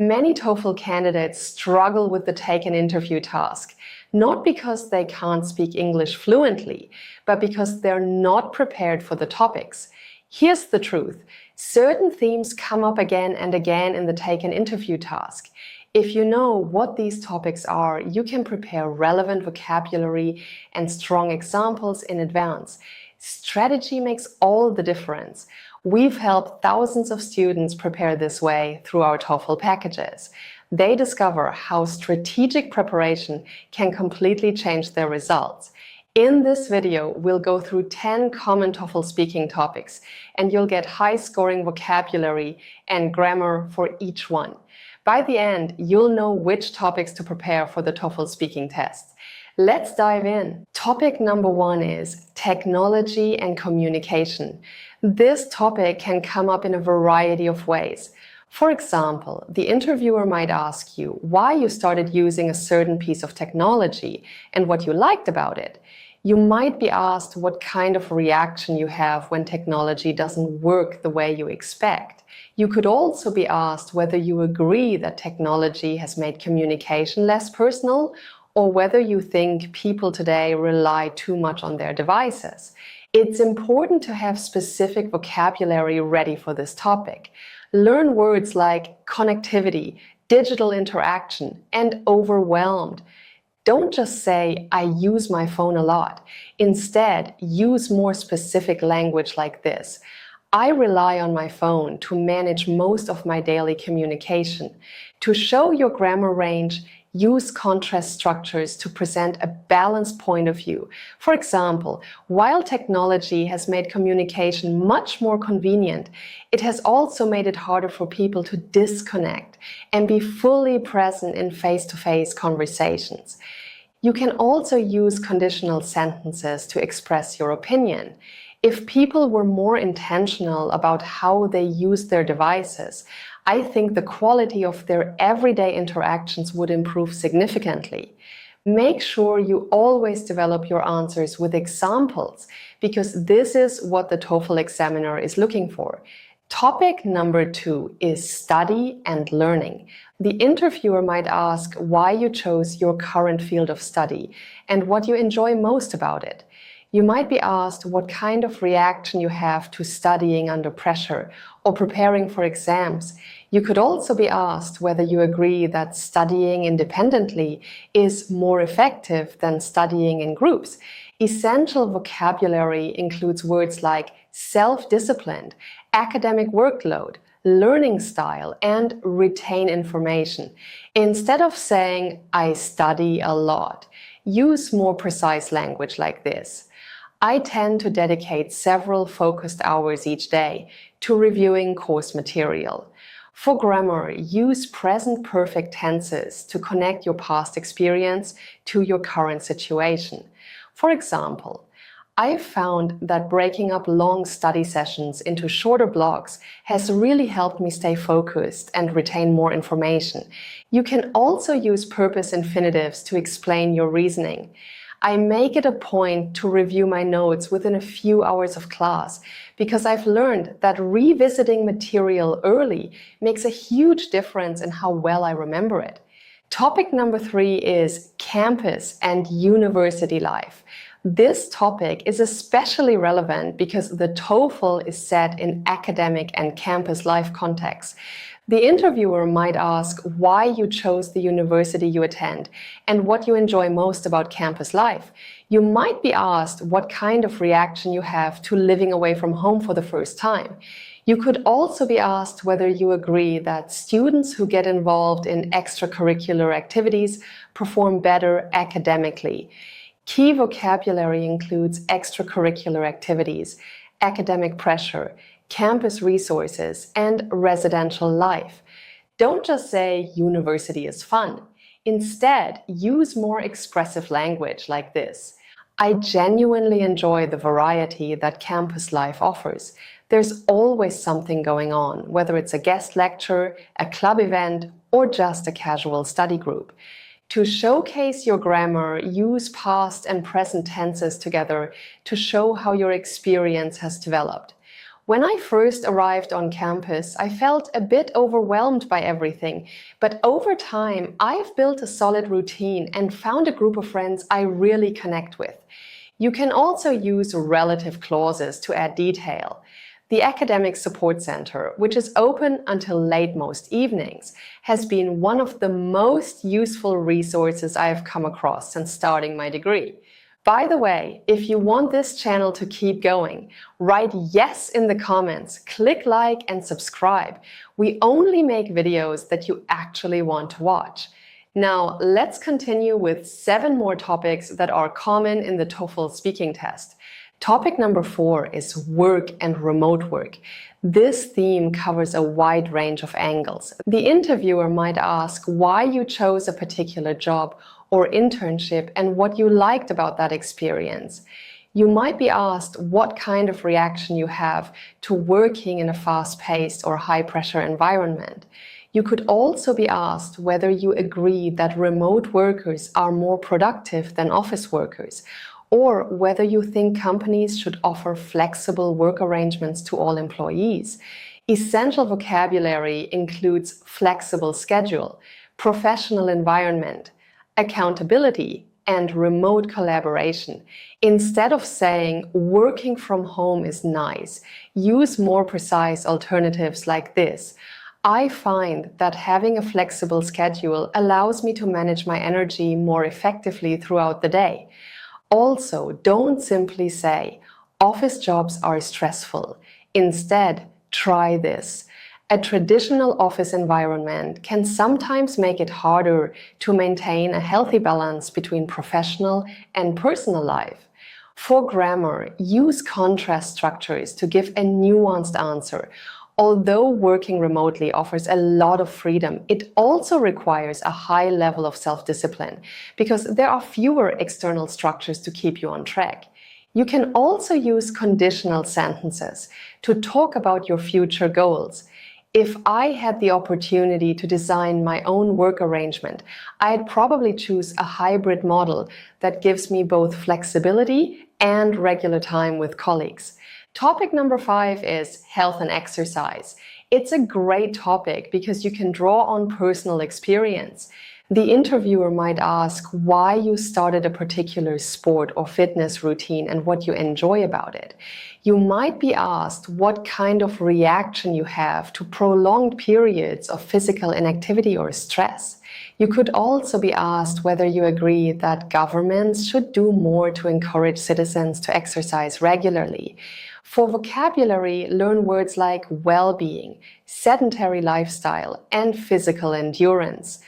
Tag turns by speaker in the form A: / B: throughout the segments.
A: Many TOEFL candidates struggle with the take-an interview task, not because they can't speak English fluently, but because they're not prepared for the topics. Here's the truth. Certain themes come up again and again in the take-an interview task. If you know what these topics are, you can prepare relevant vocabulary and strong examples in advance. Strategy makes all the difference. We've helped thousands of students prepare this way through our TOEFL packages. They discover how strategic preparation can completely change their results. In this video, we'll go through 10 common TOEFL speaking topics, and you'll get high-scoring vocabulary and grammar for each one. By the end, you'll know which topics to prepare for the TOEFL speaking test. Let's dive in. Topic number 1 is technology and communication. This topic can come up in a variety of ways. For example, the interviewer might ask you why you started using a certain piece of technology and what you liked about it. You might be asked what kind of reaction you have when technology doesn't work the way you expect. You could also be asked whether you agree that technology has made communication less personal, or whether you think people today rely too much on their devices. It's important to have specific vocabulary ready for this topic. Learn words like connectivity, digital interaction, and overwhelmed. Don't just say, I use my phone a lot. Instead, use more specific language like this. I rely on my phone to manage most of my daily communication. To show your grammar range, use contrast structures to present a balanced point of view. For example, while technology has made communication much more convenient, it has also made it harder for people to disconnect and be fully present in face-to-face conversations. You can also use conditional sentences to express your opinion. If people were more intentional about how they use their devices, I think the quality of their everyday interactions would improve significantly. Make sure you always develop your answers with examples, because this is what the TOEFL examiner is looking for. Topic number 2 is study and learning. The interviewer might ask why you chose your current field of study and what you enjoy most about it. You might be asked what kind of reaction you have to studying under pressure or preparing for exams. You could also be asked whether you agree that studying independently is more effective than studying in groups. Essential vocabulary includes words like self-disciplined, academic workload, learning style, and retain information. Instead of saying, I study a lot, use more precise language like this. I tend to dedicate several focused hours each day to reviewing course material. For grammar, use present perfect tenses to connect your past experience to your current situation. For example, I've found that breaking up long study sessions into shorter blocks has really helped me stay focused and retain more information. You can also use purpose infinitives to explain your reasoning. I make it a point to review my notes within a few hours of class because I've learned that revisiting material early makes a huge difference in how well I remember it. Topic number 3 is campus and university life. This topic is especially relevant because the TOEFL is set in academic and campus life contexts. The interviewer might ask why you chose the university you attend and what you enjoy most about campus life. You might be asked what kind of reaction you have to living away from home for the first time. You could also be asked whether you agree that students who get involved in extracurricular activities perform better academically. Key vocabulary includes extracurricular activities, academic pressure, campus resources, and residential life. Don't just say university is fun. Instead, use more expressive language like this. I genuinely enjoy the variety that campus life offers. There's always something going on, whether it's a guest lecture, a club event, or just a casual study group. To showcase your grammar, use past and present tenses together to show how your experience has developed. When I first arrived on campus, I felt a bit overwhelmed by everything, but over time, I've built a solid routine and found a group of friends I really connect with. You can also use relative clauses to add detail. The Academic Support Center, which is open until late most evenings, has been one of the most useful resources I have come across since starting my degree. By the way, if you want this channel to keep going, write yes in the comments, click like and subscribe. We only make videos that you actually want to watch. Now, let's continue with 7 more topics that are common in the TOEFL speaking test. Topic number 4 is work and remote work. This theme covers a wide range of angles. The interviewer might ask why you chose a particular job or internship and what you liked about that experience. You might be asked what kind of reaction you have to working in a fast-paced or high-pressure environment. You could also be asked whether you agree that remote workers are more productive than office workers, or whether you think companies should offer flexible work arrangements to all employees. Essential vocabulary includes flexible schedule, professional environment, accountability, and remote collaboration. Instead of saying working from home is nice, use more precise alternatives like this. I find that having a flexible schedule allows me to manage my energy more effectively throughout the day. Also, don't simply say, office jobs are stressful. Instead, try this. A traditional office environment can sometimes make it harder to maintain a healthy balance between professional and personal life. For grammar, use contrast structures to give a nuanced answer. Although working remotely offers a lot of freedom, it also requires a high level of self-discipline because there are fewer external structures to keep you on track. You can also use conditional sentences to talk about your future goals. If I had the opportunity to design my own work arrangement, I'd probably choose a hybrid model that gives me both flexibility and regular time with colleagues. Topic number 5 is health and exercise. It's a great topic because you can draw on personal experience. The interviewer might ask why you started a particular sport or fitness routine and what you enjoy about it. You might be asked what kind of reaction you have to prolonged periods of physical inactivity or stress. You could also be asked whether you agree that governments should do more to encourage citizens to exercise regularly. For vocabulary, learn words like well-being, sedentary lifestyle, and physical endurance.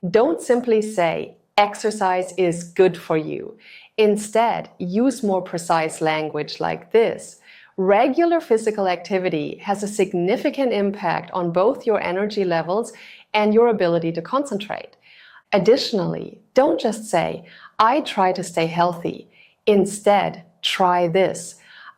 A: Don't simply say, exercise is good for you. Instead, use more precise language like this. Regular physical activity has a significant impact on both your energy levels and your ability to concentrate. Additionally, don't just say, I try to stay healthy. Instead, try this.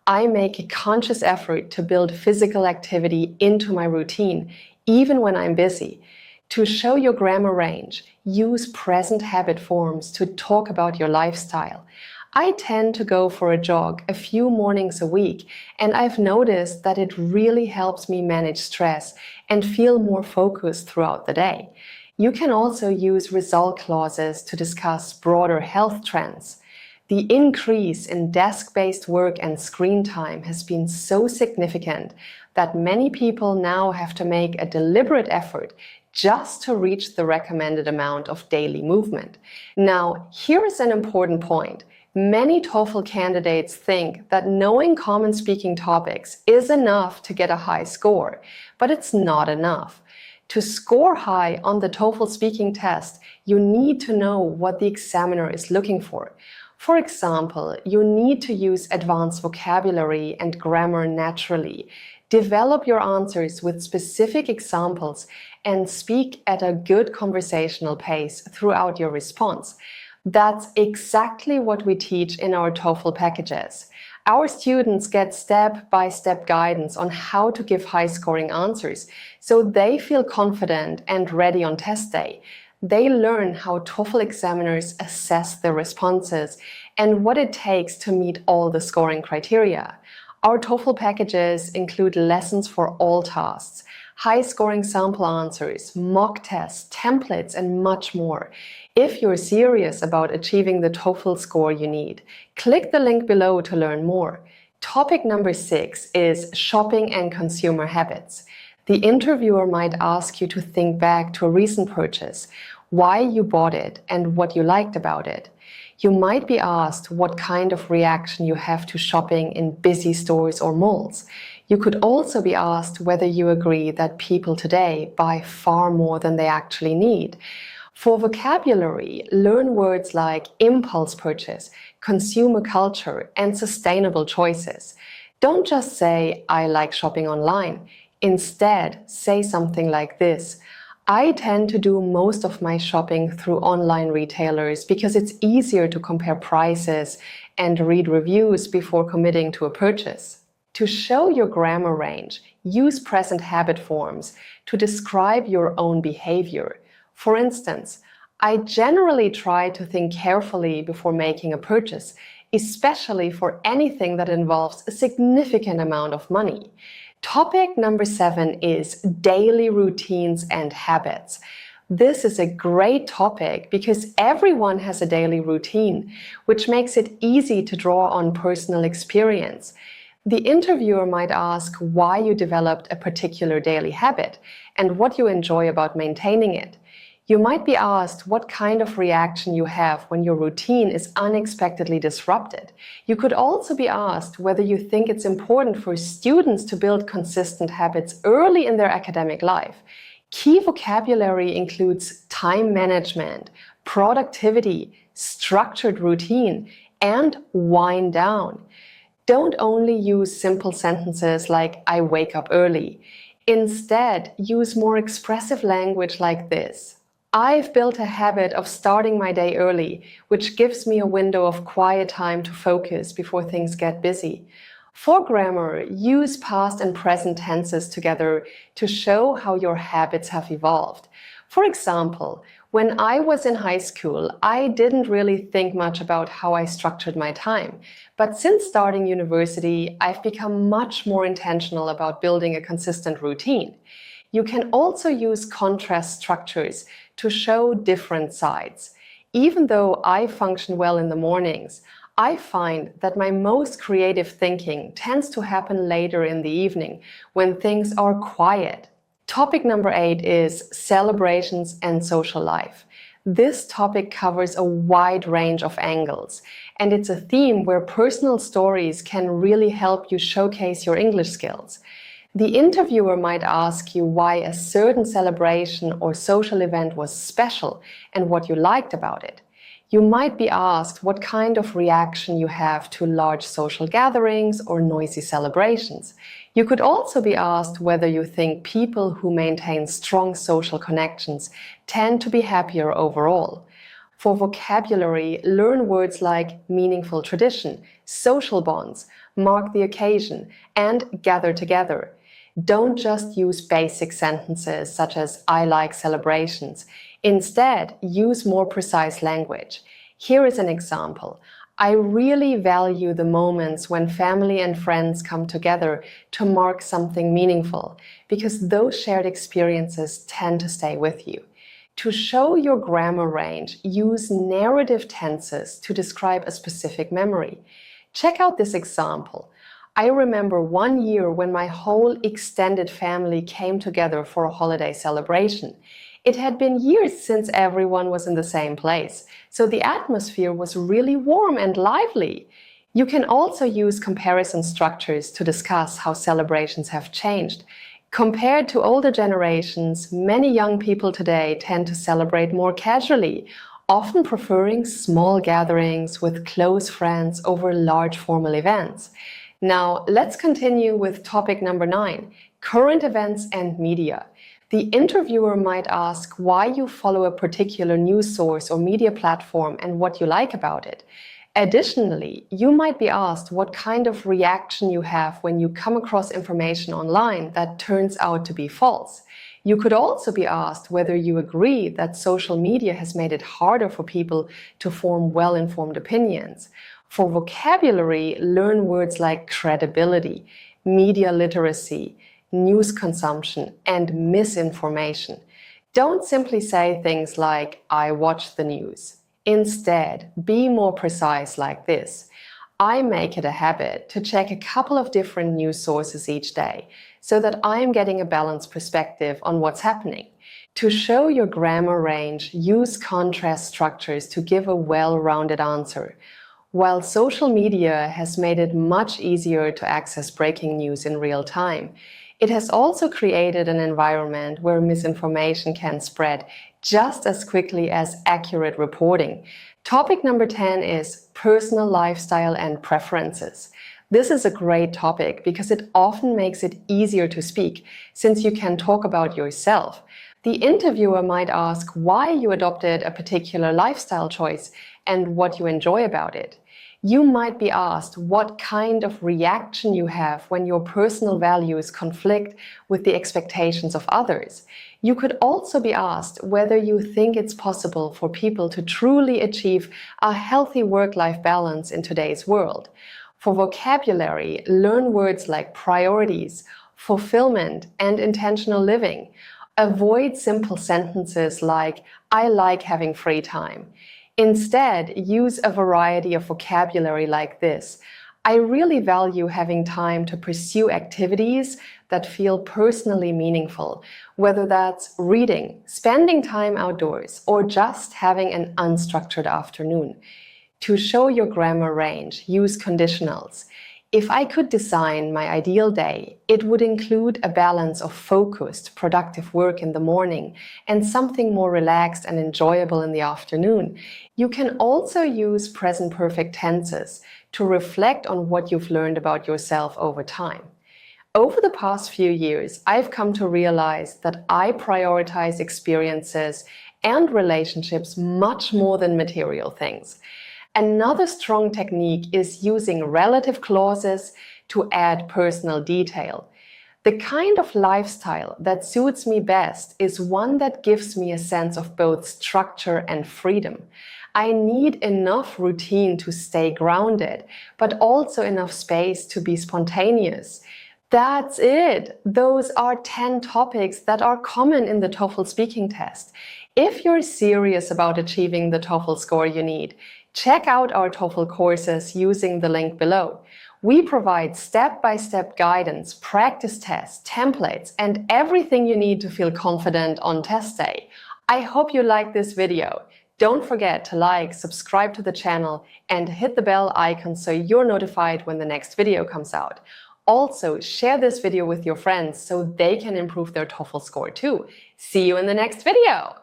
A: I make a conscious effort to build physical activity into my routine, even when I'm busy. To show your grammar range, use present habit forms to talk about your lifestyle. I tend to go for a jog a few mornings a week, and I've noticed that it really helps me manage stress and feel more focused throughout the day. You can also use result clauses to discuss broader health trends. The increase in desk-based work and screen time has been so significant that many people now have to make a deliberate effort just to reach the recommended amount of daily movement. Now, here is an important point. Many TOEFL candidates think that knowing common speaking topics is enough to get a high score, but it's not enough. To score high on the TOEFL speaking test, you need to know what the examiner is looking for. For example, you need to use advanced vocabulary and grammar naturally. Develop your answers with specific examples and speak at a good conversational pace throughout your response. That's exactly what we teach in our TOEFL packages. Our students get step-by-step guidance on how to give high-scoring answers, so they feel confident and ready on test day. They learn how TOEFL examiners assess their responses and what it takes to meet all the scoring criteria. Our TOEFL packages include lessons for all tasks, high-scoring sample answers, mock tests, templates, and much more. If you're serious about achieving the TOEFL score you need, click the link below to learn more. Topic number 6 is shopping and consumer habits. The interviewer might ask you to think back to a recent purchase, why you bought it, and what you liked about it. You might be asked what kind of reaction you have to shopping in busy stores or malls. You could also be asked whether you agree that people today buy far more than they actually need. For vocabulary, learn words like impulse purchase, consumer culture, and sustainable choices. Don't just say, I like shopping online. Instead, say something like this. I tend to do most of my shopping through online retailers because it's easier to compare prices and read reviews before committing to a purchase. To show your grammar range, use present habit forms to describe your own behavior. For instance, I generally try to think carefully before making a purchase, especially for anything that involves a significant amount of money. Topic number 7 is daily routines and habits. This is a great topic because everyone has a daily routine, which makes it easy to draw on personal experience. The interviewer might ask why you developed a particular daily habit and what you enjoy about maintaining it. You might be asked what kind of reaction you have when your routine is unexpectedly disrupted. You could also be asked whether you think it's important for students to build consistent habits early in their academic life. Key vocabulary includes time management, productivity, structured routine, and wind down. Don't only use simple sentences like I wake up early. Instead, use more expressive language like this. I've built a habit of starting my day early, which gives me a window of quiet time to focus before things get busy. For grammar, use past and present tenses together to show how your habits have evolved. For example, when I was in high school, I didn't really think much about how I structured my time. But since starting university, I've become much more intentional about building a consistent routine. You can also use contrast structures to show different sides. Even though I function well in the mornings, I find that my most creative thinking tends to happen later in the evening, when things are quiet. Topic number 8 is celebrations and social life. This topic covers a wide range of angles, and it's a theme where personal stories can really help you showcase your English skills. The interviewer might ask you why a certain celebration or social event was special and what you liked about it. You might be asked what kind of reaction you have to large social gatherings or noisy celebrations. You could also be asked whether you think people who maintain strong social connections tend to be happier overall. For vocabulary, learn words like meaningful tradition, social bonds, mark the occasion, and gather together. Don't just use basic sentences such as I like celebrations. Instead, use more precise language. Here is an example. I really value the moments when family and friends come together to mark something meaningful, because those shared experiences tend to stay with you. To show your grammar range, use narrative tenses to describe a specific memory. Check out this example. I remember one year when my whole extended family came together for a holiday celebration. It had been years since everyone was in the same place, so the atmosphere was really warm and lively. You can also use comparison structures to discuss how celebrations have changed. Compared to older generations, many young people today tend to celebrate more casually, often preferring small gatherings with close friends over large formal events. Now, let's continue with topic number 9, current events and media. The interviewer might ask why you follow a particular news source or media platform and what you like about it. Additionally, you might be asked what kind of reaction you have when you come across information online that turns out to be false. You could also be asked whether you agree that social media has made it harder for people to form well-informed opinions. For vocabulary, learn words like credibility, media literacy, news consumption, and misinformation. Don't simply say things like, I watch the news. Instead, be more precise like this. I make it a habit to check a couple of different news sources each day so that I'm getting a balanced perspective on what's happening. To show your grammar range, use contrast structures to give a well-rounded answer. While social media has made it much easier to access breaking news in real time, it has also created an environment where misinformation can spread just as quickly as accurate reporting. Topic number 10 is personal lifestyle and preferences. This is a great topic because it often makes it easier to speak, since you can talk about yourself. The interviewer might ask why you adopted a particular lifestyle choice and what you enjoy about it. You might be asked what kind of reaction you have when your personal values conflict with the expectations of others. You could also be asked whether you think it's possible for people to truly achieve a healthy work-life balance in today's world. For vocabulary, learn words like priorities, fulfillment, and intentional living. Avoid simple sentences like, I like having free time. Instead, use a variety of vocabulary like this. I really value having time to pursue activities that feel personally meaningful, whether that's reading, spending time outdoors, or just having an unstructured afternoon. To show your grammar range, use conditionals. If I could design my ideal day, it would include a balance of focused, productive work in the morning and something more relaxed and enjoyable in the afternoon. You can also use present perfect tenses to reflect on what you've learned about yourself over time. Over the past few years, I've come to realize that I prioritize experiences and relationships much more than material things. Another strong technique is using relative clauses to add personal detail. The kind of lifestyle that suits me best is one that gives me a sense of both structure and freedom. I need enough routine to stay grounded, but also enough space to be spontaneous. That's it! Those are 10 topics that are common in the TOEFL speaking test. If you're serious about achieving the TOEFL score you need, check out our TOEFL courses using the link below. We provide step-by-step guidance, practice tests, templates, and everything you need to feel confident on test day. I hope you liked this video. Don't forget to like, subscribe to the channel, and hit the bell icon so you're notified when the next video comes out. Also, share this video with your friends so they can improve their TOEFL score too. See you in the next video!